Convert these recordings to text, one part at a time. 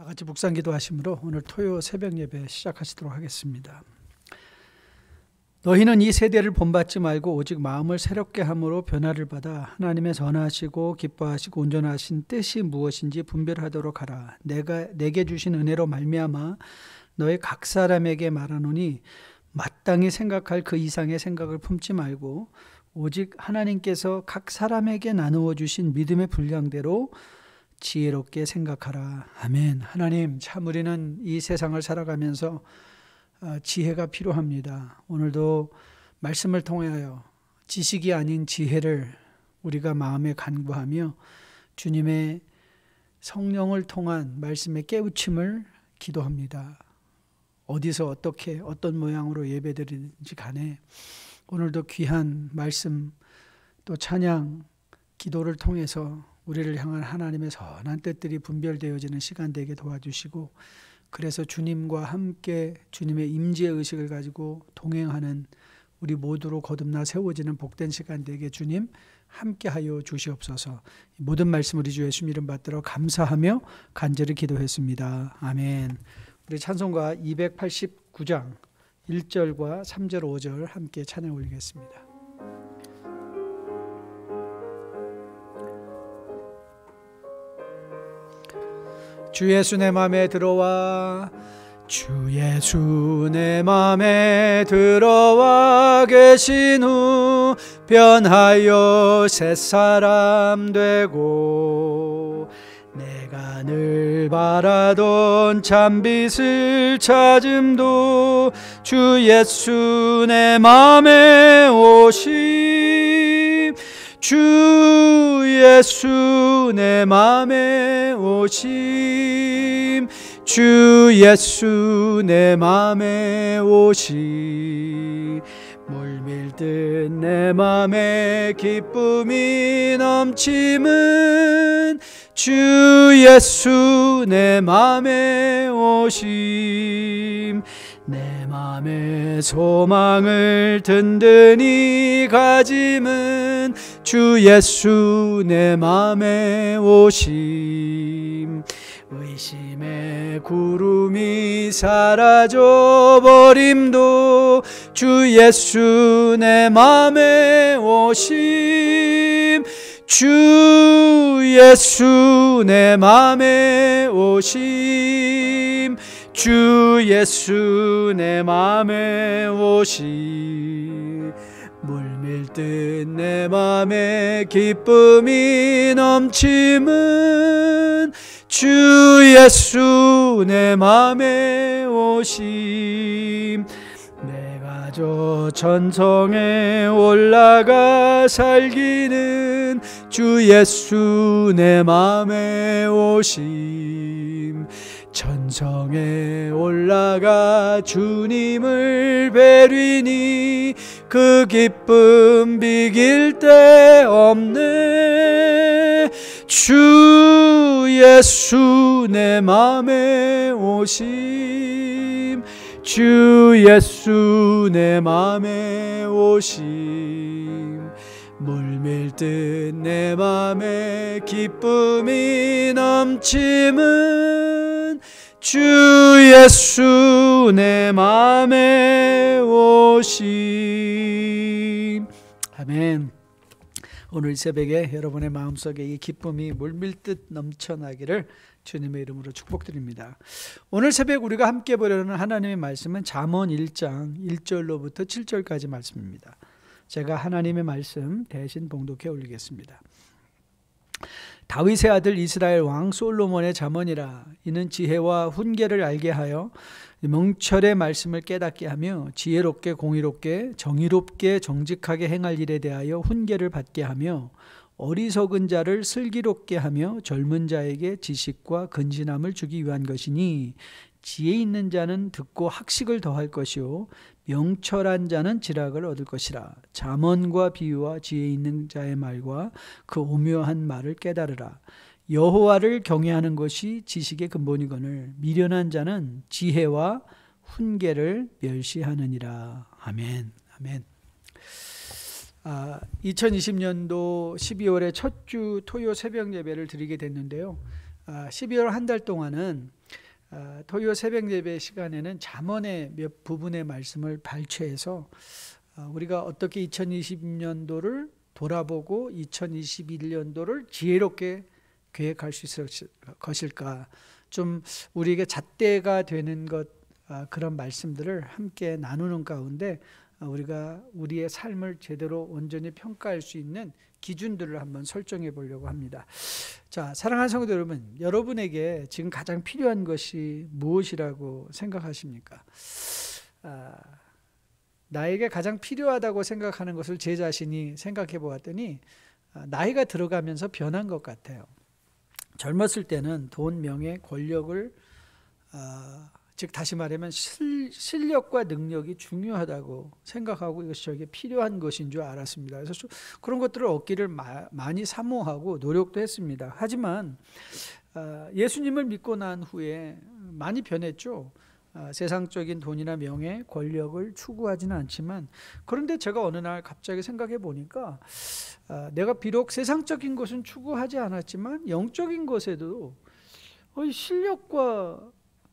다 같이 묵상 기도하심으로 오늘 토요 새벽 예배 시작하시도록 하겠습니다. 너희는 이 세대를 본받지 말고 오직 마음을 새롭게 함으로 변화를 받아 하나님의 선하시고 기뻐하시고 온전하신 뜻이 무엇인지 분별하도록 하라. 내게 주신 은혜로 말미암아 너희 각 사람에게 말하노니 마땅히 생각할 그 이상의 생각을 품지 말고 오직 하나님께서 각 사람에게 나누어 주신 믿음의 분량대로 지혜롭게 생각하라. 아멘. 하나님, 참 우리는 이 세상을 살아가면서 지혜가 필요합니다. 오늘도 말씀을 통하여 지식이 아닌 지혜를 우리가 마음에 간구하며 주님의 성령을 통한 말씀의 깨우침을 기도합니다. 어디서 어떻게 어떤 모양으로 예배드리는지 간에 오늘도 귀한 말씀 또 찬양 기도를 통해서 우리를 향한 하나님의 선한 뜻들이 분별되어지는 시간 되게 도와주시고, 그래서 주님과 함께 주님의 임재의 의식을 가지고 동행하는 우리 모두로 거듭나 세워지는 복된 시간 되게 주님 함께하여 주시옵소서. 모든 말씀 우리 주 예수님 이름 받들어 감사하며 간절히 기도했습니다. 아멘. 우리 찬송가 289장 1절과 3절 5절 함께 찬양 올리겠습니다. 주 예수 내 맘에 들어와, 주 예수 내 맘에 들어와 계신 후 변하여 새사람 되고, 내가 늘 바라던 참빛을 찾음도 주 예수 내 맘에 오심, 주 예수 내 맘에 오심, 주 예수 내 맘에 오심. 물밀듯 내 맘에 기쁨이 넘침은 주 예수 내 맘에 오심. 내 맘에 소망을 든든히 가짐은 주 예수 내 맘에 오심. 의심의 구름이 사라져 버림도 주 예수 내 맘에 오심, 주 예수 내 맘에 오심, 주 예수 내 맘에 오심. 물밀듯 내 맘에 기쁨이 넘침은 주 예수 내 맘에 오심. 내가 저 천성에 올라가 살기는 주 예수 내 맘에 오심. 천성에 올라가 주님을 뵈리니 그 기쁨 비길 데 없네. 주 예수 내 맘에 오심, 주 예수 내 맘에 오심. 물밀듯 내 맘에 기쁨이 넘침은 주 예수 내 맘에 오심. 아멘. 오늘 새벽에 여러분의 마음속에 이 기쁨이 물밀듯 넘쳐나기를 주님의 이름으로 축복드립니다. 오늘 새벽 우리가 함께 보려는 하나님의 말씀은 잠언 1장 1절로부터 7절까지 말씀입니다. 제가 하나님의 말씀 대신 봉독해 올리겠습니다. 다윗의 아들 이스라엘 왕 솔로몬의 잠언이라. 이는 지혜와 훈계를 알게 하여 명철의 말씀을 깨닫게 하며 지혜롭게 공의롭게 정의롭게 정직하게 행할 일에 대하여 훈계를 받게 하며 어리석은 자를 슬기롭게 하며 젊은 자에게 지식과 근신함을 주기 위한 것이니, 지혜 있는 자는 듣고 학식을 더할 것이요 명철한 자는 지락을 얻을 것이라. 잠언과 비유와 지혜 있는 자의 말과 그 오묘한 말을 깨달으라. 여호와를 경외하는 것이 지식의 근본이거늘 미련한 자는 지혜와 훈계를 멸시하느니라. 아멘. 아멘. 2020년도 12월의 첫 주 토요 새벽 예배를 드리게 됐는데요. 12월 한 달 동안은 토요 새벽 예배 시간에는 잠언의 몇 부분의 말씀을 발췌해서 우리가 어떻게 2020년도를 돌아보고 2021년도를 지혜롭게 계획할 수 있을 것일까, 좀 우리에게 잣대가 되는 그런 말씀들을 함께 나누는 가운데 우리가 우리의 삶을 제대로 온전히 평가할 수 있는 기준들을 한번 설정해 보려고 합니다. 자, 사랑하는 성도 여러분, 여러분에게 지금 가장 필요한 것이 무엇이라고 생각하십니까? 나에게 가장 필요하다고 생각하는 것을 제 자신이 생각해 보았더니 나이가 들어가면서 변한 것 같아요. 젊었을 때는 돈, 명예, 권력을 즉 다시 말하면 실력과 능력이 중요하다고 생각하고 이것이 저에게 필요한 것인 줄 알았습니다. 그래서 그런 것들을 얻기를 많이 사모하고 노력도 했습니다. 하지만 예수님을 믿고 난 후에 많이 변했죠. 세상적인 돈이나 명예, 권력을 추구하지는 않지만, 그런데 제가 어느 날 갑자기 생각해 보니까 내가 비록 세상적인 것은 추구하지 않았지만 영적인 것에도 실력과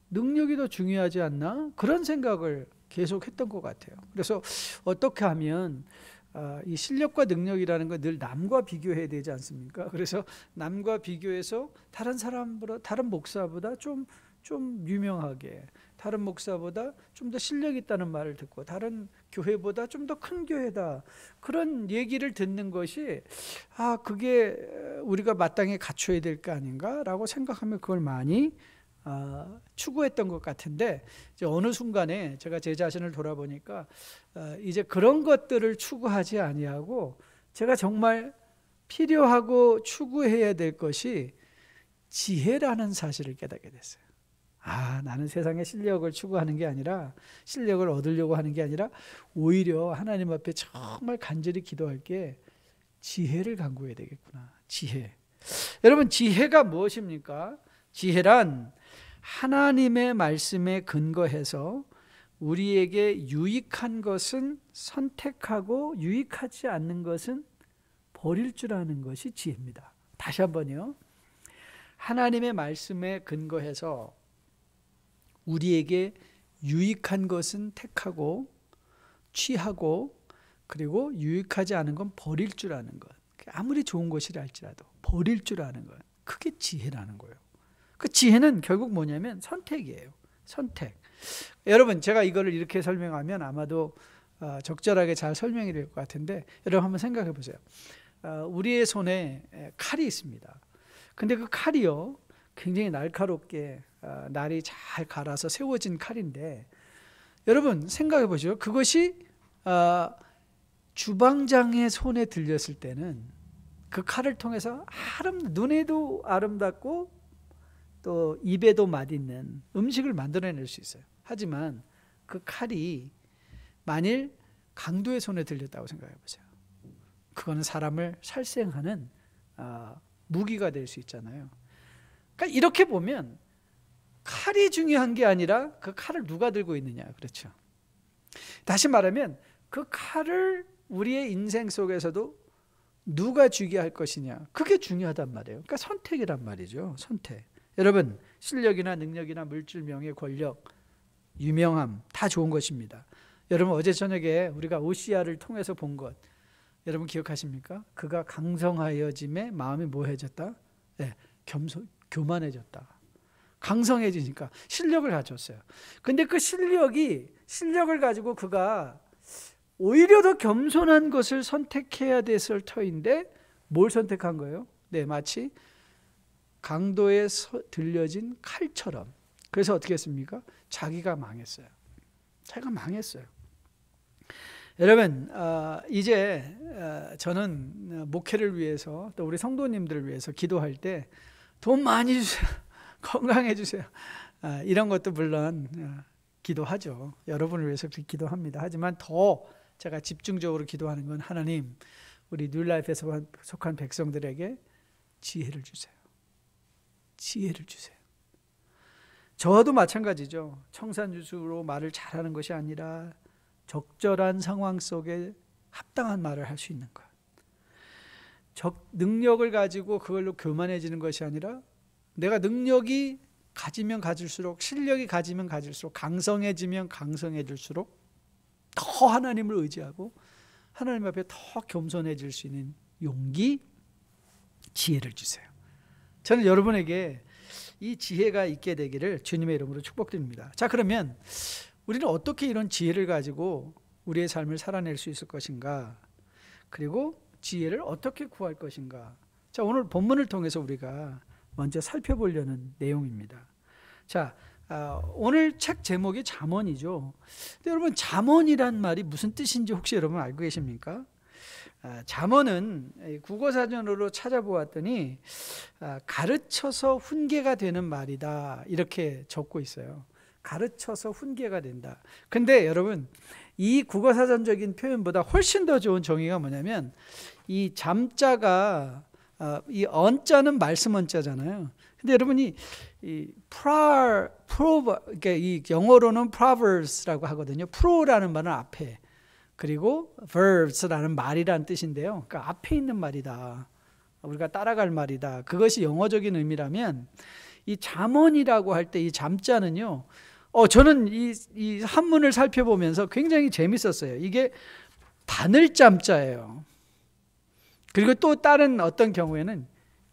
능력이 더 중요하지 않나? 그런 생각을 계속 했던 것 같아요. 그래서 어떻게 하면 이 실력과 능력이라는 건 늘 남과 비교해야 되지 않습니까? 그래서 남과 비교해서 다른 사람보다, 다른 목사보다 좀 유명하게, 다른 목사보다 좀 더 실력 있다는 말을 듣고, 다른 교회보다 좀 더 큰 교회다, 그런 얘기를 듣는 것이 그게 우리가 마땅히 갖춰야 될 거 아닌가라고 생각하면 그걸 많이 추구했던 것 같은데, 이제 어느 순간에 제가 제 자신을 돌아보니까 이제 그런 것들을 추구하지 아니하고 제가 정말 필요하고 추구해야 될 것이 지혜라는 사실을 깨닫게 됐어요. 나는 세상의 실력을 추구하는 게 아니라, 실력을 얻으려고 하는 게 아니라 오히려 하나님 앞에 정말 간절히 기도할 게 지혜를 간구해야 되겠구나. 지혜. 여러분, 지혜가 무엇입니까? 지혜란 하나님의 말씀에 근거해서 우리에게 유익한 것은 선택하고 유익하지 않는 것은 버릴 줄 아는 것이 지혜입니다. 다시 한번요. 하나님의 말씀에 근거해서 우리에게 유익한 것은 택하고 취하고, 그리고 유익하지 않은 건 버릴 줄 아는 것. 아무리 좋은 것이라 할지라도 버릴 줄 아는 것. 그게 지혜라는 거예요. 그 지혜는 결국 뭐냐면 선택이에요. 선택. 여러분, 제가 이거를 이렇게 설명하면 아마도 적절하게 잘 설명이 될 것 같은데, 여러분 한번 생각해 보세요. 우리의 손에 칼이 있습니다. 근데 그 칼이요, 굉장히 날카롭게 날이 잘 갈아서 세워진 칼인데, 여러분 생각해 보죠. 그것이 주방장의 손에 들렸을 때는 그 칼을 통해서 눈에도 아름답고 또 입에도 맛있는 음식을 만들어낼 수 있어요. 하지만 그 칼이 만일 강도의 손에 들렸다고 생각해 보세요. 그거는 사람을 살생하는 무기가 될 수 있잖아요. 그러니까 이렇게 보면 칼이 중요한 게 아니라 그 칼을 누가 들고 있느냐, 그렇죠? 다시 말하면 그 칼을 우리의 인생 속에서도 누가 쥐게 할 것이냐, 그게 중요하단 말이에요. 그러니까 선택이란 말이죠. 선택. 여러분, 실력이나 능력이나 물질, 명예, 권력, 유명함 다 좋은 것입니다. 여러분, 어제 저녁에 우리가 오시아를 통해서 본 것 여러분 기억하십니까? 그가 강성하여짐에 마음이 뭐해졌다? 네, 교만해졌다. 강성해지니까 실력을 가졌어요. 근데 그 실력을 가지고 그가 오히려 더 겸손한 것을 선택해야 됐을 터인데 뭘 선택한 거예요? 네, 마치 강도에 들려진 칼처럼. 그래서 어떻게 했습니까? 자기가 망했어요. 자기가 망했어요. 여러분, 이제 저는 목회를 위해서, 또 우리 성도님들을 위해서 기도할 때 돈 많이 주세요, 건강해 주세요, 이런 것도 물론 기도하죠. 여러분을 위해서 기도합니다. 하지만 더 제가 집중적으로 기도하는 건, 하나님, 우리 뉴라이프에 속한 백성들에게 지혜를 주세요. 지혜를 주세요. 저도 마찬가지죠. 청산유수로 말을 잘하는 것이 아니라 적절한 상황 속에 합당한 말을 할 수 있는 것. 능력을 가지고 그걸로 교만해지는 것이 아니라 내가 능력이 가지면 가질수록, 실력이 가지면 가질수록, 강성해지면 강성해질수록 더 하나님을 의지하고 하나님 앞에 더 겸손해질 수 있는 용기, 지혜를 주세요. 저는 여러분에게 이 지혜가 있게 되기를 주님의 이름으로 축복드립니다. 자, 그러면 우리는 어떻게 이런 지혜를 가지고 우리의 삶을 살아낼 수 있을 것인가? 그리고 지혜를 어떻게 구할 것인가? 자, 오늘 본문을 통해서 우리가 먼저 살펴보려는 내용입니다. 자, 오늘 책 제목이 잠언이죠. 근데 여러분, 잠언이란 말이 무슨 뜻인지 혹시 여러분 알고 계십니까? 잠언은 국어사전으로 찾아보았더니 가르쳐서 훈계가 되는 말이다, 이렇게 적고 있어요. 가르쳐서 훈계가 된다. 근데 여러분, 이 국어사전적인 표현보다 훨씬 더 좋은 정의가 뭐냐면, 이 잠자가 이 언자는 말씀 언자잖아요. 근데 여러분이 그러니까 이 영어로는 proverbs라고 하거든요. pro라는 말은 앞에, 그리고 verbs라는 말이라는 뜻인데요. 그러니까 앞에 있는 말이다, 우리가 따라갈 말이다. 그것이 영어적인 의미라면, 이 잠언이라고 할 때 이 잠자는요, 저는 이 한문을 살펴보면서 굉장히 재밌었어요. 이게 바늘 잠자예요. 그리고 또 다른 어떤 경우에는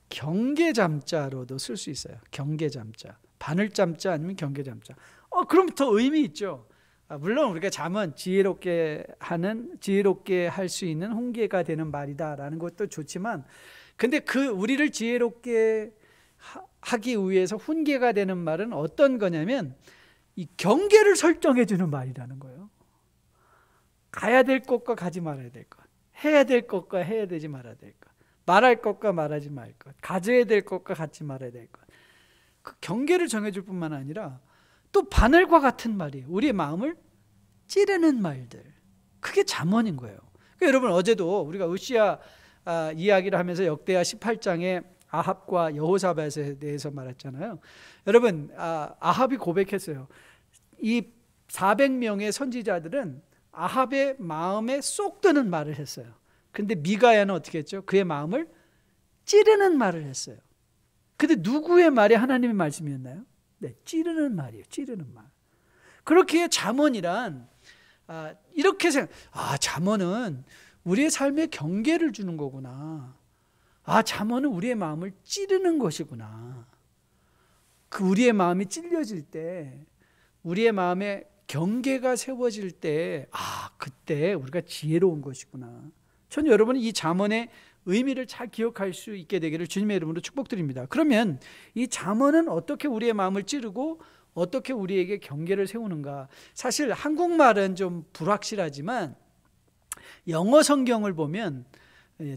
경계 잠자로도 쓸 수 있어요. 경계 잠자, 바늘 잠자 아니면 경계 잠자. 그럼 더 의미 있죠. 물론 우리가 잠은 지혜롭게 할 수 있는 훈계가 되는 말이다라는 것도 좋지만, 근데 우리를 지혜롭게 하기 위해서 훈계가 되는 말은 어떤 거냐면, 이 경계를 설정해 주는 말이라는 거예요. 가야 될 것과 가지 말아야 될 것, 해야 될 것과 해야 되지 말아야 될 것, 말할 것과 말하지 말 것, 가져야 될 것과 갖지 말아야 될 것, 그 경계를 정해줄 뿐만 아니라 또 바늘과 같은 말이에요. 우리의 마음을 찌르는 말들, 그게 잠언인 거예요. 그러니까 여러분, 어제도 우리가 으시야 이야기를 하면서 역대하 18장에 아합과 여호사밧에 대해서 말했잖아요. 여러분, 아합이 고백했어요. 이 400명의 선지자들은 아합의 마음에 쏙 드는 말을 했어요. 근데 미가야는 어떻게 했죠? 그의 마음을 찌르는 말을 했어요. 근데 누구의 말이 하나님의 말씀이었나요? 네, 찌르는 말이에요. 찌르는 말. 그렇게 잠언이란 이렇게 잠언은 우리의 삶에 경계를 주는 거구나. 잠언은 우리의 마음을 찌르는 것이구나. 우리의 마음이 찔려질 때, 우리의 마음에 경계가 세워질 때, 그때 우리가 지혜로운 것이구나. 전 여러분이 이 잠언의 의미를 잘 기억할 수 있게 되기를 주님의 이름으로 축복드립니다. 그러면 이 잠언은 어떻게 우리의 마음을 찌르고 어떻게 우리에게 경계를 세우는가? 사실 한국말은 좀 불확실하지만 영어 성경을 보면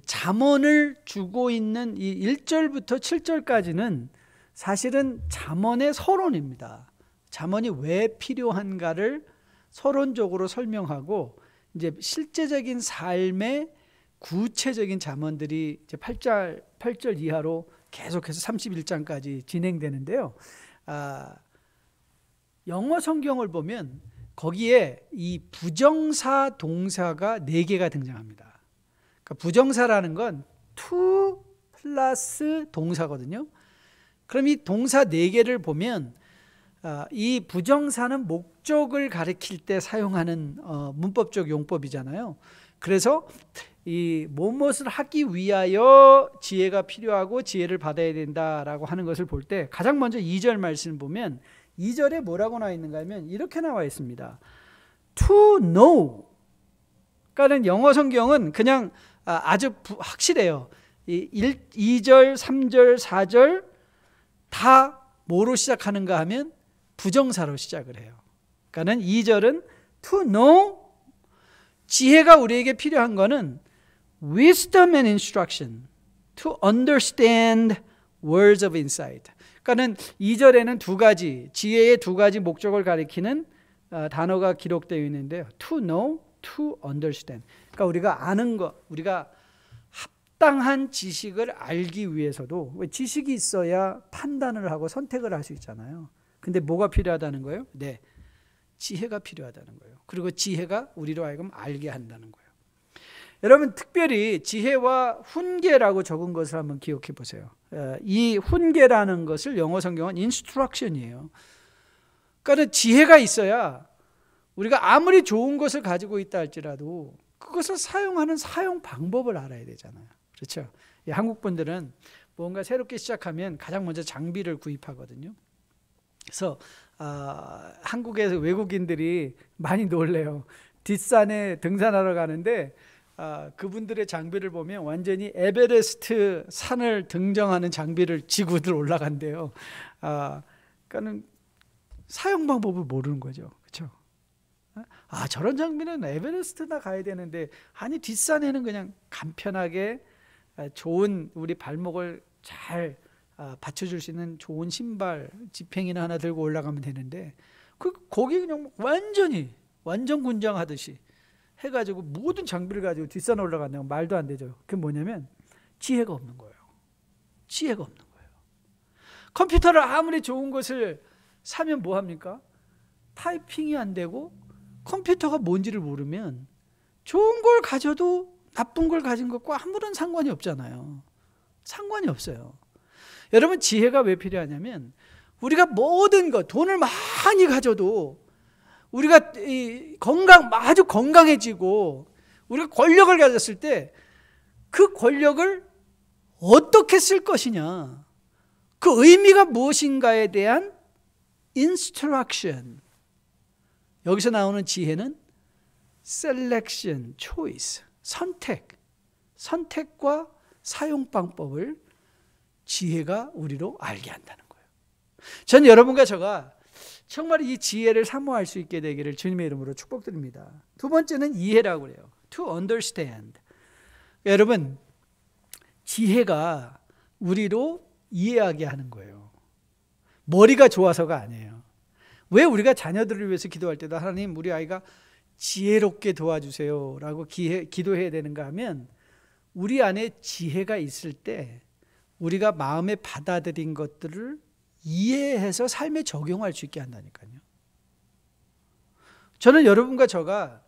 잠언을 주고 있는 이 1절부터 7절까지는 사실은 잠언의 서론입니다. 잠언이 왜 필요한가를 서론적으로 설명하고, 이제 실제적인 삶의 구체적인 잠언들이 이제 8절 이하로 계속해서 31장까지 진행되는데요. 영어 성경을 보면 거기에 이 부정사 동사가 4개가 등장합니다. 그러니까 부정사라는 건 to 플러스 동사거든요. 그럼 이 동사 4개를 보면 이 부정사는 목적을 가리킬 때 사용하는 문법적 용법이잖아요. 그래서 이 무엇을 하기 위하여 지혜가 필요하고 지혜를 받아야 된다라고 하는 것을 볼 때, 가장 먼저 2절 말씀을 보면 2절에 뭐라고 나와 있는가 하면 이렇게 나와 있습니다. To know. 그러니까 영어 성경은 그냥 아주 확실해요. 2절, 3절, 4절 다 뭐로 시작하는가 하면 부정사로 시작을 해요. 그러니까 2절은 to know, 지혜가 우리에게 필요한 거는 wisdom and instruction, to understand words of insight. 그러니까 2절에는 2가지, 지혜의 2가지 목적을 가리키는 단어가 기록되어 있는데요. to know, to understand. 그러니까 우리가 아는 것, 우리가 합당한 지식을 알기 위해서도, 왜 지식이 있어야 판단을 하고 선택을 할 수 있잖아요. 근데 뭐가 필요하다는 거예요? 네, 지혜가 필요하다는 거예요. 그리고 지혜가 우리로 하여금 알게 한다는 거예요. 여러분, 특별히 지혜와 훈계라고 적은 것을 한번 기억해 보세요. 이 훈계라는 것을 영어 성경은 instruction이에요. 그러니까 지혜가 있어야 우리가 아무리 좋은 것을 가지고 있다 할지라도 그것을 사용하는 사용 방법을 알아야 되잖아요. 그렇죠? 한국 분들은 뭔가 새롭게 시작하면 가장 먼저 장비를 구입하거든요. 그래서 한국에서 외국인들이 많이 놀래요. 뒷산에 등산하러 가는데 그분들의 장비를 보면 완전히 에베레스트 산을 등정하는 장비를 지고들 올라간대요. 그러니까는 사용 방법을 모르는 거죠. 그렇죠? 저런 장비는 에베레스트나 가야 되는데 아니 뒷산에는 그냥 간편하게 좋은 우리 발목을 잘 받쳐줄 수 있는 좋은 신발 지팽이나 하나 들고 올라가면 되는데 거기 그냥 완전 군장하듯이 해가지고 모든 장비를 가지고 뒷산 올라간다고 말도 안 되죠. 그게 뭐냐면 지혜가 없는 거예요. 지혜가 없는 거예요. 컴퓨터를 아무리 좋은 것을 사면 뭐합니까? 타이핑이 안 되고 컴퓨터가 뭔지를 모르면 좋은 걸 가져도 나쁜 걸 가진 것과 아무런 상관이 없잖아요. 상관이 없어요. 여러분 지혜가 왜 필요하냐면 우리가 모든 것 돈을 많이 가져도 우리가 아주 건강해지고 우리가 권력을 가졌을 때 그 권력을 어떻게 쓸 것이냐, 그 의미가 무엇인가에 대한 instruction. 여기서 나오는 지혜는 selection, choice, 선택과 사용 방법을 지혜가 우리로 알게 한다는 거예요. 전 여러분과 저가 정말 이 지혜를 사모할 수 있게 되기를 주님의 이름으로 축복드립니다. 두 번째는 이해라고 그래요. To understand. 여러분, 지혜가 우리로 이해하게 하는 거예요. 머리가 좋아서가 아니에요. 왜 우리가 자녀들을 위해서 기도할 때도 하나님 우리 아이가 지혜롭게 도와주세요 라고 기도해야 되는가 하면 우리 안에 지혜가 있을 때 우리가 마음에 받아들인 것들을 이해해서 삶에 적용할 수 있게 한다니까요. 저는 여러분과 저가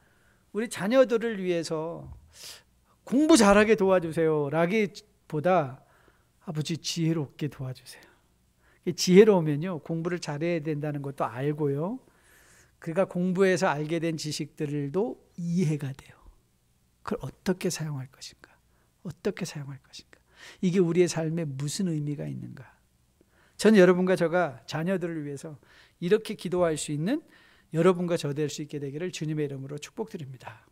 우리 자녀들을 위해서 공부 잘하게 도와주세요 라기보다 아버지 지혜롭게 도와주세요. 지혜로우면요 공부를 잘해야 된다는 것도 알고요, 그가 공부해서 알게 된 지식들도 이해가 돼요. 그걸 어떻게 사용할 것인가, 어떻게 사용할 것인가, 이게 우리의 삶에 무슨 의미가 있는가. 저는 여러분과 저가 자녀들을 위해서 이렇게 기도할 수 있는 여러분과 저 될 수 있게 되기를 주님의 이름으로 축복드립니다.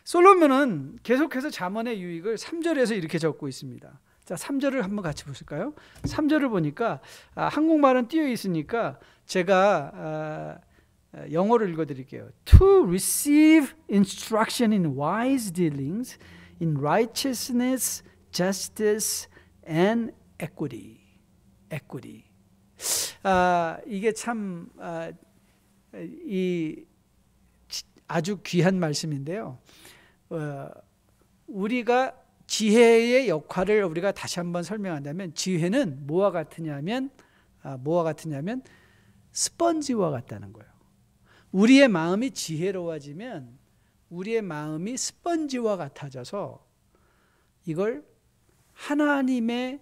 솔로몬은 계속해서 잠언의 유익을 3절에서 이렇게 적고 있습니다. 자, 3절을 한번 같이 보실까요? 3절을 보니까 한국말은 띄어 있으니까 제가 영어를 읽어드릴게요. To receive instruction in wise dealings, in righteousness, justice, and equity. equity. 이게 참 아주 귀한 말씀인데요. 우리가 지혜의 역할을 우리가 다시 한번 설명한다면 지혜는 뭐와 같으냐면 스펀지와 같다는 거예요. 우리의 마음이 지혜로워지면 우리의 마음이 스펀지와 같아져서 이걸 하나님의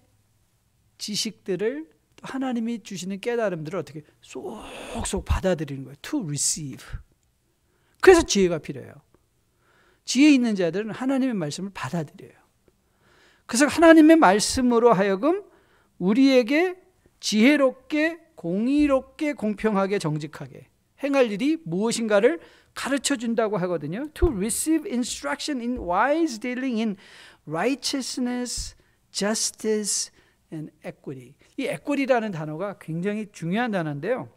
지식들을 하나님이 주시는 깨달음들을 어떻게 쏙쏙 받아들이는 거예요. To receive. 그래서 지혜가 필요해요. 지혜 있는 자들은 하나님의 말씀을 받아들여요. 그래서 하나님의 말씀으로 하여금 우리에게 지혜롭게, 공의롭게, 공평하게, 정직하게 행할 일이 무엇인가를 가르쳐 준다고 하거든요. To receive instruction in wise dealing, in righteousness, justice, and equity. 이 equity라는 단어가 굉장히 중요한 단어인데요.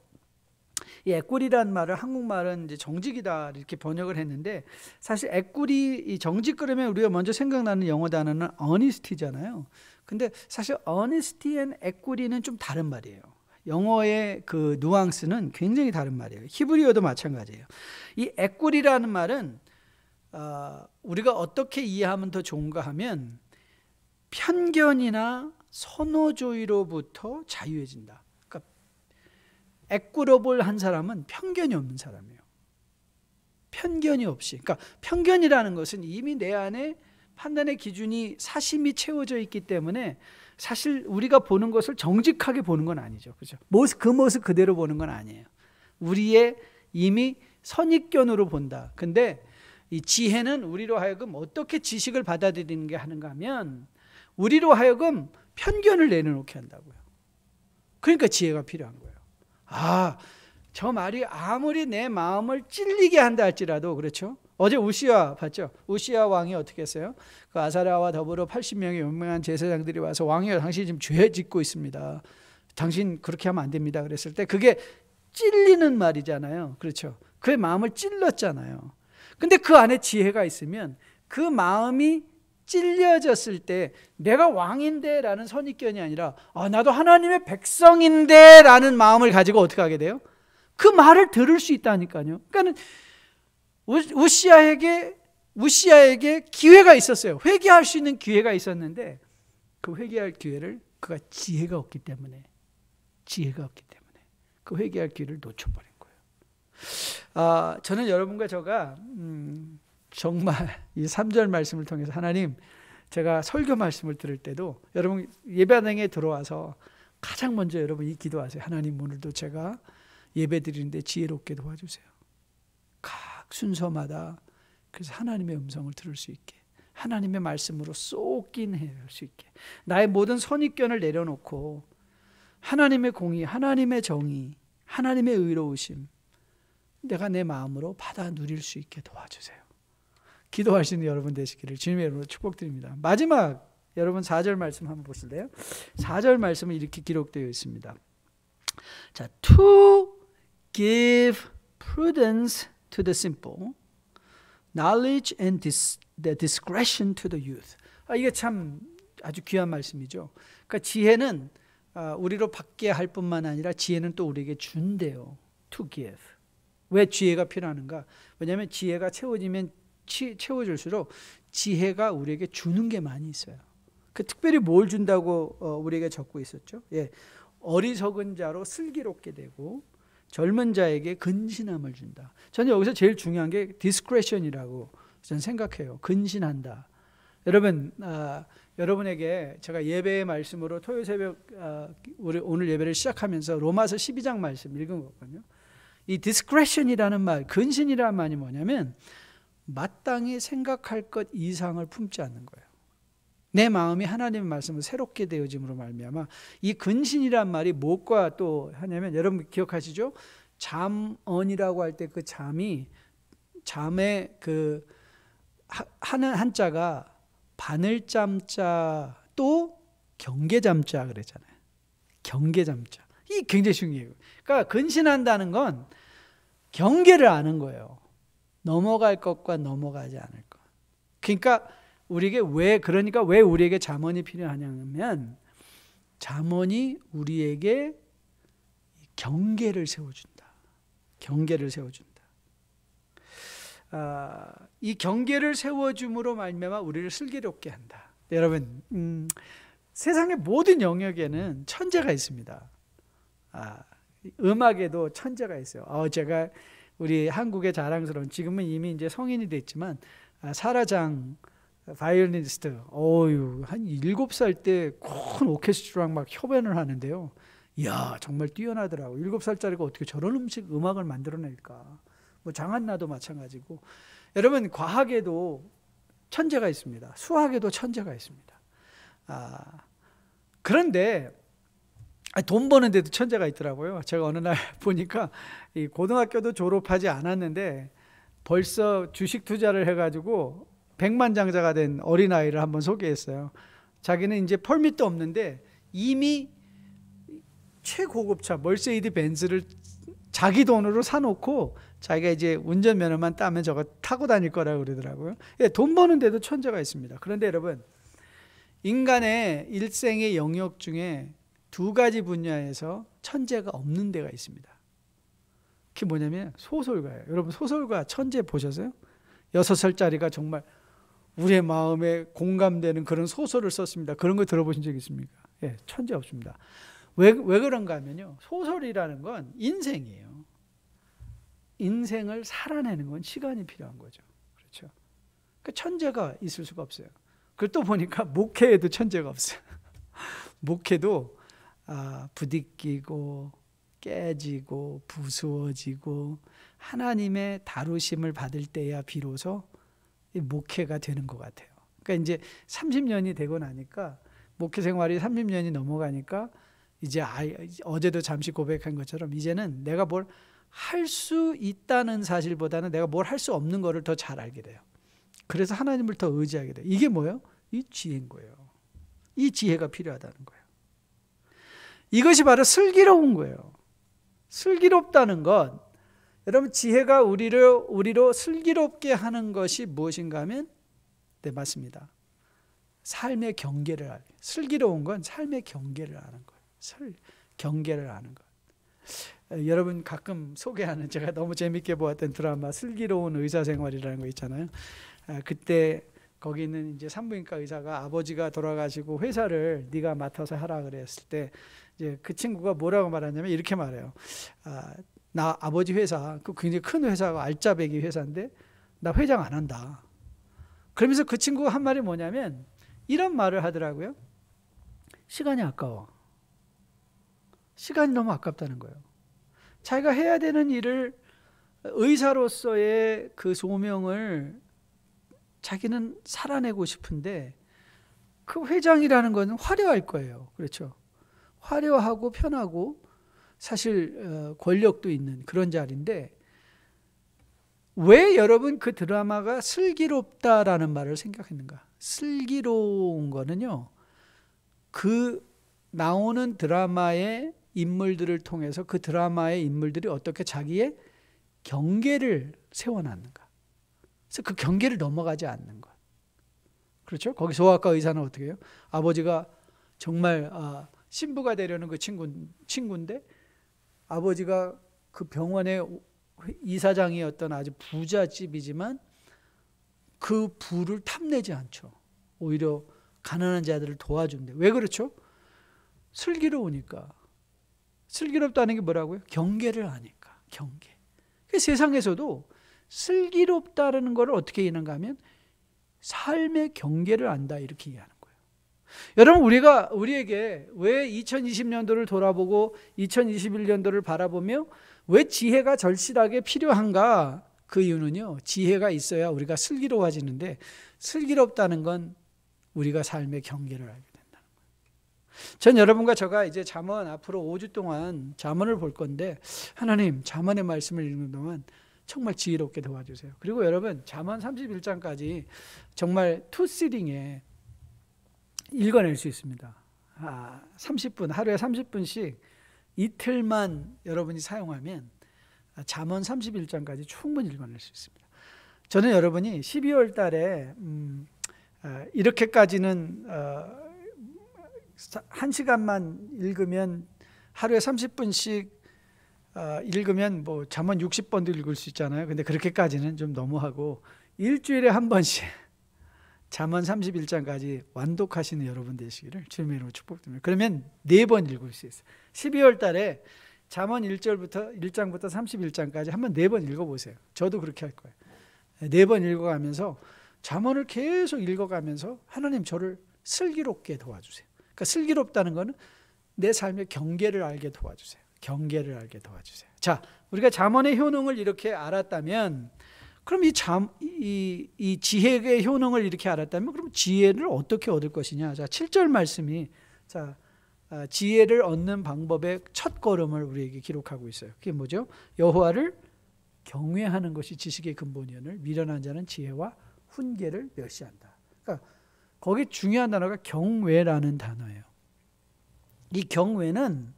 이 equity라는 말을 한국말은 이제 정직이다 이렇게 번역을 했는데 사실 equity, 이 정직 그러면 우리가 먼저 생각나는 영어 단어는 honesty잖아요. 근데 사실 honesty and equity는 좀 다른 말이에요. 영어의 그 누앙스는 굉장히 다른 말이에요. 히브리어도 마찬가지예요. 이 equity라는 말은 우리가 어떻게 이해하면 더 좋은가 하면 편견이나 선호주의로부터 자유해진다. 그러니까 에쿠러블한 사람은 편견이 없는 사람이에요. 편견이 없이. 그러니까 편견이라는 것은 이미 내 안에 판단의 기준이 사심이 채워져 있기 때문에 사실 우리가 보는 것을 정직하게 보는 건 아니죠. 그죠? 그 모습 그대로 보는 건 아니에요. 우리의 이미 선입견으로 본다. 근데 이 지혜는 우리로 하여금 어떻게 지식을 받아들이는 게 하는가 하면 우리로 하여금 편견을 내려놓게 한다고요. 그러니까 지혜가 필요한 거예요. 저 말이 아무리 내 마음을 찔리게 한다 할지라도, 그렇죠? 어제 우시야 봤죠? 우시야 왕이 어떻게 했어요? 그 아사랴와 더불어 80명의 유명한 제사장들이 와서 왕이여 당신이 지금 죄 짓고 있습니다. 당신 그렇게 하면 안 됩니다. 그랬을 때 그게 찔리는 말이잖아요. 그렇죠? 그의 마음을 찔렀잖아요. 근데 그 안에 지혜가 있으면 그 마음이 찔려졌을 때 내가 왕인데 라는 선입견이 아니라 나도 하나님의 백성인데 라는 마음을 가지고 어떻게 하게 돼요? 그 말을 들을 수 있다니까요. 그러니까 우시야에게 기회가 있었어요. 회개할 수 있는 기회가 있었는데 그 회개할 기회를 그가 지혜가 없기 때문에 그 회개할 기회를 놓쳐버린 거예요. 저는 여러분과 제가 정말 이 3절 말씀을 통해서 하나님, 제가 설교 말씀을 들을 때도 여러분 예배당에 들어와서 가장 먼저 여러분 이 기도하세요. 하나님, 오늘도 제가 예배 드리는데 지혜롭게 도와주세요. 각 순서마다 그래서 하나님의 음성을 들을 수 있게, 하나님의 말씀으로 쏙인 할 수 있게, 나의 모든 선입견을 내려놓고 하나님의 공의, 하나님의 정의, 하나님의 의로우심 내가 내 마음으로 받아 누릴 수 있게 도와주세요. 기도하시는 여러분 되시기를 주님의 이름으로 축복드립니다. 마지막 여러분 4절 말씀 한번 보실래요? 4절 말씀은 이렇게 기록되어 있습니다. 자, to give prudence to the simple, knowledge and the discretion to the youth. 이게 참 아주 귀한 말씀이죠. 그러니까 지혜는 우리로 받게 할 뿐만 아니라 지혜는 또 우리에게 준대요. To give. 왜 지혜가 필요한가? 왜냐하면 지혜가 채워질수록 지혜가 우리에게 주는 게 많이 있어요. 특별히 뭘 준다고 우리에게 적고 있었죠? 어리석은 자로 슬기롭게 되고 젊은 자에게 근신함을 준다. 저는 여기서 제일 중요한 게 discretion이라고 저는 생각해요. 근신한다. 여러분, 여러분에게 제가 예배의 말씀으로 토요일 새벽 오늘 예배를 시작하면서 로마서 12장 말씀 읽은 거거든요. 이 discretion이라는 말, 근신이라는 말이 뭐냐면 마땅히 생각할 것 이상을 품지 않는 거예요. 내 마음이 하나님의 말씀을 새롭게 되어짐으로 말미암아 이 근신이란 말이 무엇과 또 하냐면, 여러분 기억하시죠? 잠언이라고 할 때 그 잠의 그 하는 한자가 바늘잠자 또 경계잠자 그랬잖아요. 경계잠자. 이 굉장히 중요해요. 그러니까 근신한다는 건 경계를 아는 거예요. 넘어갈 것과 넘어가지 않을 것. 그러니까 왜 우리에게 잠언이 필요하냐면 잠언이 우리에게 경계를 세워준다. 경계를 세워준다. 이 경계를 세워줌으로 말미암아 우리를 슬기롭게 한다. 여러분, 세상의 모든 영역에는 천재가 있습니다. 음악에도 천재가 있어요. 제가 우리 한국의 자랑스러운, 지금은 이미 이제 성인이 됐지만 사라장 바이올리니스트, 한 7살 때 큰 오케스트라랑 막 협연을 하는데요. 이야, 정말 뛰어나더라고. 7살짜리가 어떻게 저런 음악을 만들어낼까. 장한나도 마찬가지고. 여러분, 과학에도 천재가 있습니다. 수학에도 천재가 있습니다. 그런데 돈 버는 데도 천재가 있더라고요. 제가 어느 날 보니까 이 고등학교도 졸업하지 않았는데 벌써 주식 투자를 해가지고 백만장자가 된 어린아이를 한번 소개했어요. 자기는 이제 펄밋도 없는데 이미 최고급차 멀세이드 벤츠를 자기 돈으로 사놓고 자기가 이제 운전면허만 따면 저거 타고 다닐 거라고 그러더라고요. 돈 버는 데도 천재가 있습니다. 그런데 여러분, 인간의 일생의 영역 중에 2가지 분야에서 천재가 없는 데가 있습니다. 그게 뭐냐면 소설가예요. 여러분, 소설가 천재 보셨어요? 6살짜리가 정말 우리의 마음에 공감되는 그런 소설을 썼습니다. 그런 거 들어보신 적 있습니까? 천재 없습니다. 왜 그런가 하면요, 소설이라는 건 인생이에요. 인생을 살아내는 건 시간이 필요한 거죠. 그렇죠? 그러니까 천재가 있을 수가 없어요. 그걸 또 보니까 목회에도 천재가 없어요. 목회도 부딪히고 깨지고 부수어지고 하나님의 다루심을 받을 때야 비로소 목회가 되는 것 같아요. 그러니까 이제 30년이 되고 나니까, 목회 생활이 30년이 넘어가니까 이제 어제도 잠시 고백한 것처럼 이제는 내가 뭘 할 수 있다는 사실보다는 내가 뭘 할 수 없는 거를 더 잘 알게 돼요. 그래서 하나님을 더 의지하게 돼요. 이게 뭐예요? 이 지혜인 거예요. 이 지혜가 필요하다는 거예요. 이것이 바로 슬기로운 거예요. 슬기롭다는 것, 여러분, 지혜가 우리로 슬기롭게 하는 것이 무엇인가 하면, 네, 맞습니다. 삶의 경계를 알아요. 슬기로운 건 삶의 경계를 아는 거예요. 경계를 아는 것. 여러분 가끔 소개하는, 제가 너무 재밌게 보았던 드라마 슬기로운 의사생활이라는 거 있잖아요. 그때 거기 있는 이제 산부인과 의사가 아버지가 돌아가시고 회사를 네가 맡아서 하라 그랬을 때, 이제 그 친구가 뭐라고 말하냐면 이렇게 말해요. 나 아버지 회사, 그 굉장히 큰 회사가 알짜배기 회사인데 나 회장 안 한다. 그러면서 그 친구가 한 말이 뭐냐면 이런 말을 하더라고요. 시간이 아까워. 시간이 너무 아깝다는 거예요. 자기가 해야 되는 일을, 의사로서의 그 소명을 자기는 살아내고 싶은데, 그 회장이라는 건 화려할 거예요. 그렇죠? 화려하고 편하고 사실 권력도 있는 그런 자리인데, 왜 여러분 그 드라마가 슬기롭다라는 말을 생각했는가? 슬기로운 거는요, 그 나오는 드라마의 인물들을 통해서 그 드라마의 인물들이 어떻게 자기의 경계를 세워놨는가. 그래서 그 경계를 넘어가지 않는 것. 그렇죠? 거기 소아과 의사는 어떻게 해요? 아버지가 정말 신부가 되려는 그 친구인데, 아버지가 그 병원의 이사장이었던 아주 부잣집이지만 그 부를 탐내지 않죠. 오히려 가난한 자들을 도와준대. 왜 그렇죠? 슬기로우니까. 슬기롭다는 게 뭐라고요? 경계를 아니까. 경계. 세상에서도 슬기롭다는 걸 어떻게 이해하는가 하면 삶의 경계를 안다, 이렇게 이해하는 거예요. 여러분, 우리에게 왜 2020년도를 돌아보고 2021년도를 바라보며 왜 지혜가 절실하게 필요한가? 그 이유는요, 지혜가 있어야 우리가 슬기로워지는데, 슬기롭다는 건 우리가 삶의 경계를 알게 된다는 거예요. 전 여러분과 제가 이제 잠언 앞으로 5주 동안 잠언을 볼 건데, 하나님 잠언의 말씀을 읽는 동안 정말 지혜롭게 도와주세요. 그리고 여러분, 잠언 31장까지 정말 투시딩에 읽어낼 수 있습니다. 30분, 하루에 30분씩 이틀만 여러분이 사용하면 잠언 31장까지 충분히 읽어낼 수 있습니다. 저는 여러분이 12월 달에 이렇게까지는 1시간만 읽으면, 하루에 30분씩 읽으면 뭐 잠언 60번도 읽을 수 있잖아요. 근데 그렇게까지는 좀 너무하고, 일주일에 한 번씩 잠언 31장까지 완독하시는 여러분 되시기를 주님의 이름으로 축복드립니다. 그러면 4번 읽을 수 있어요. 12월 달에 잠언 1장부터 31장까지 한번 4번 읽어보세요. 저도 그렇게 할 거예요. 4번 읽어가면서, 잠언을 계속 읽어가면서 하나님 저를 슬기롭게 도와주세요. 그러니까 슬기롭다는 거는 내 삶의 경계를 알게 도와주세요. 경계를 알게 도와주세요. 자, 우리가 잠언의 효능을 이렇게 알았다면, 그럼 이 지혜의 효능을 이렇게 알았다면, 그럼 지혜를 어떻게 얻을 것이냐? 자, 7절 말씀이, 자, 지혜를 얻는 방법의 첫 걸음을 우리에게 기록하고 있어요. 그게 뭐죠? 여호와를 경외하는 것이 지식의 근본이오늘 미련한 자는 지혜와 훈계를 멸시한다. 그러니까 거기 중요한 단어가 경외라는 단어예요. 이 경외는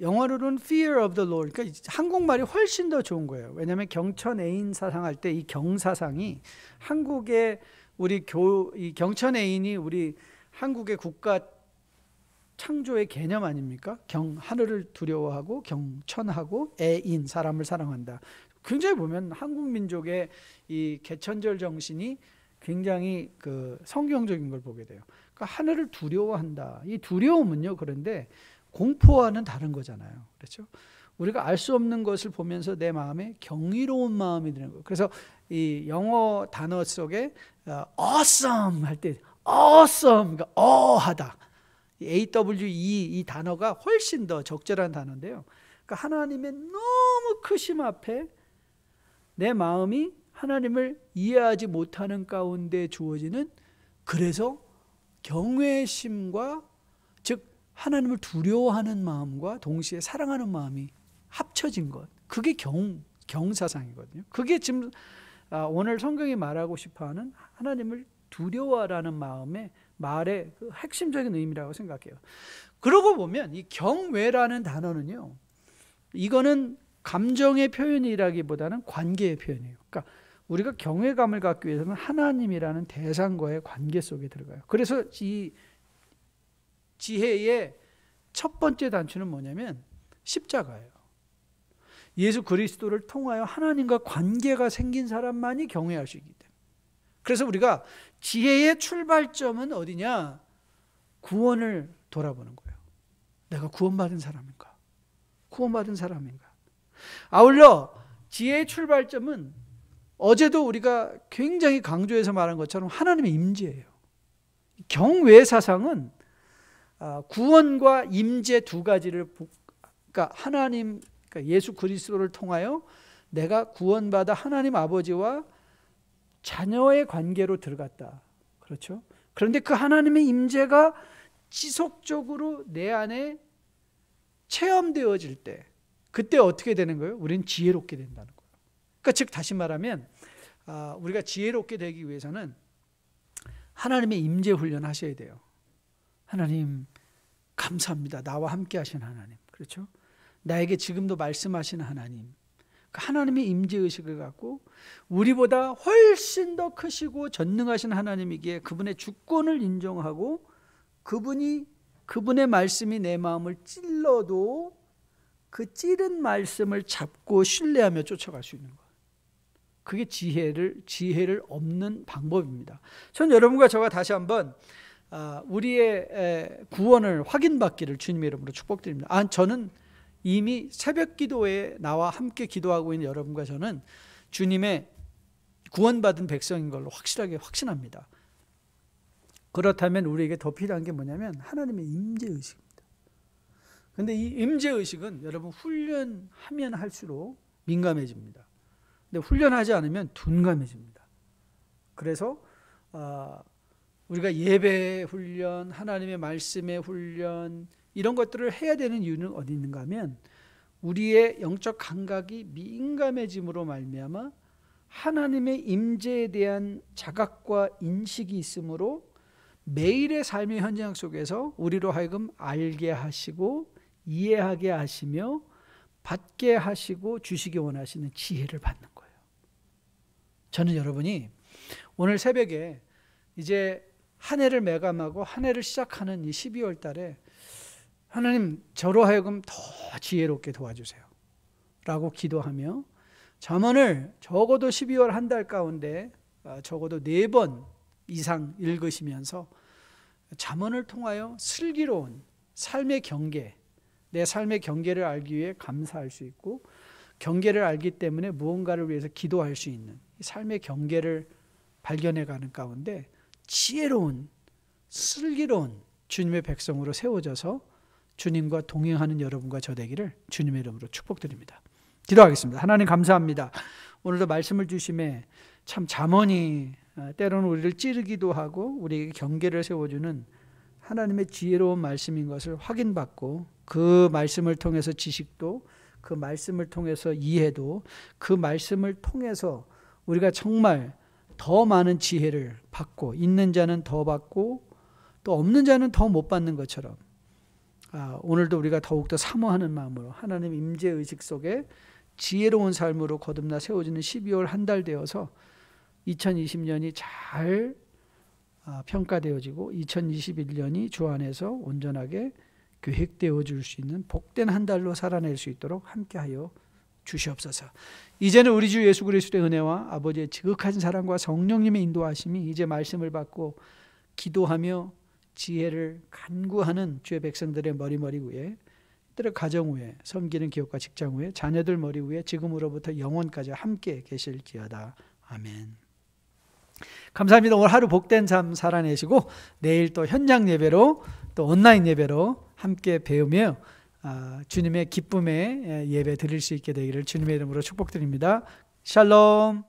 영어로는 fear of the Lord. 그러니까 한국말이 훨씬 더 좋은 거예요. 왜냐하면 경천애인 사상할 때 이 경사상이 한국의 이 경천애인이 우리 한국의 국가 창조의 개념 아닙니까? 하늘을 두려워하고 경천하고 애인, 사람을 사랑한다. 굉장히 보면 한국 민족의 이 개천절 정신이 굉장히 그 성경적인 걸 보게 돼요. 그러니까 하늘을 두려워한다. 이 두려움은요, 그런데 공포와는 다른 거잖아요. 그렇죠? 우리가 알 수 없는 것을 보면서 내 마음에 경이로운 마음이 드는 거예요. 그래서 이 영어 단어 속에 awesome 할 때 awesome, 그러니까 하다. AWE 이 단어가 훨씬 더 적절한 단어인데요. 그러니까 하나님의 너무 크심 앞에 내 마음이 하나님을 이해하지 못하는 가운데 주어지는, 그래서 경외심과, 즉 하나님을 두려워하는 마음과 동시에 사랑하는 마음이 합쳐진 것, 그게 경사상이거든요. 그게 지금 오늘 성경이 말하고 싶어하는 하나님을 두려워하라는 마음의 말의 그 핵심적인 의미라고 생각해요. 그러고 보면 이 경외라는 단어는요, 이거는 감정의 표현이라기보다는 관계의 표현이에요. 그러니까 우리가 경외감을 갖기 위해서는 하나님이라는 대상과의 관계 속에 들어가요. 그래서 이 지혜의 첫 번째 단추는 뭐냐면 십자가예요. 예수 그리스도를 통하여 하나님과 관계가 생긴 사람만이 경외할 수 있기 때문에. 그래서 우리가 지혜의 출발점은 어디냐? 구원을 돌아보는 거예요. 내가 구원받은 사람인가? 구원받은 사람인가? 아울러 지혜의 출발점은 어제도 우리가 굉장히 강조해서 말한 것처럼 하나님의 임재예요. 경외 사상은 구원과 임재 두 가지를, 그러니까 하나님, 그러니까 예수 그리스도를 통하여 내가 구원받아 하나님 아버지와 자녀의 관계로 들어갔다. 그렇죠? 그런데 그 하나님의 임재가 지속적으로 내 안에 체험되어질 때, 그때 어떻게 되는 거예요? 우리는 지혜롭게 된다는 거예요. 그러니까 즉 다시 말하면 우리가 지혜롭게 되기 위해서는 하나님의 임재 훈련 하셔야 돼요. 하나님 감사합니다. 나와 함께 하신 하나님. 그렇죠? 나에게 지금도 말씀하시는 하나님. 하나님의 임재의식을 갖고 우리보다 훨씬 더 크시고 전능하신 하나님이기에 그분의 주권을 인정하고 그분의 말씀이 내 마음을 찔러도 그 찌른 말씀을 잡고 신뢰하며 쫓아갈 수 있는 거예요. 그게 지혜를 얻는 방법입니다. 전 여러분과 저가 다시 한번 우리의 구원을 확인받기를 주님의 이름으로 축복드립니다. 저는 이미 새벽 기도에 나와 함께 기도하고 있는 여러분과 저는 주님의 구원받은 백성인 걸로 확실하게 확신합니다. 그렇다면 우리에게 더 필요한 게 뭐냐면 하나님의 임재의식입니다. 그런데 이 임재의식은 여러분 훈련하면 할수록 민감해집니다. 근데 훈련하지 않으면 둔감해집니다. 그래서 우리가 예배 훈련, 하나님의 말씀의 훈련, 이런 것들을 해야 되는 이유는 어디 있는가 하면 우리의 영적 감각이 민감해짐으로 말미암아 하나님의 임재에 대한 자각과 인식이 있으므로 매일의 삶의 현장 속에서 우리로 하여금 알게 하시고 이해하게 하시며 받게 하시고 주시기 원하시는 지혜를 받는 거예요. 저는 여러분이 오늘 새벽에 이제 한 해를 마감하고 한 해를 시작하는 이 12월 달에 하나님 저로 하여금 더 지혜롭게 도와주세요 라고 기도하며 잠언을 적어도 12월 한 달 가운데 적어도 4번 이상 읽으시면서 잠언을 통하여 슬기로운 삶의 경계, 내 삶의 경계를 알기 위해 감사할 수 있고 경계를 알기 때문에 무언가를 위해서 기도할 수 있는 삶의 경계를 발견해가는 가운데 지혜로운 슬기로운 주님의 백성으로 세워져서 주님과 동행하는 여러분과 저 되기를 주님의 이름으로 축복드립니다. 기도하겠습니다. 하나님 감사합니다. 오늘도 말씀을 주심에 참 잠언이 때로는 우리를 찌르기도 하고 우리에게 경계를 세워주는 하나님의 지혜로운 말씀인 것을 확인받고 그 말씀을 통해서 지식도, 그 말씀을 통해서 이해도, 그 말씀을 통해서 우리가 정말 더 많은 지혜를 받고 있는 자는 더 받고 또 없는 자는 더 못 받는 것처럼 오늘도 우리가 더욱더 사모하는 마음으로 하나님 임재의식 속에 지혜로운 삶으로 거듭나 세워지는 12월 한 달 되어서 2020년이 잘 평가되어지고 2021년이 주 안에서 온전하게 계획되어 줄 수 있는 복된 한 달로 살아낼 수 있도록 함께하여 주시옵소서. 이제는 우리 주 예수 그리스도의 은혜와 아버지의 지극하신 사랑과 성령님의 인도하심이 이제 말씀을 받고 기도하며 지혜를 간구하는 주의 백성들의 머리 위에, 들의 가정 위에, 섬기는 기업과 직장 위에, 자녀들 머리 위에 지금으로부터 영원까지 함께 계실지어다. 아멘. 감사합니다. 오늘 하루 복된 삶 살아내시고 내일 또 현장 예배로 또 온라인 예배로 함께 배우며 주님의 기쁨의 예배 드릴 수 있게 되기를 주님의 이름으로 축복드립니다. 샬롬.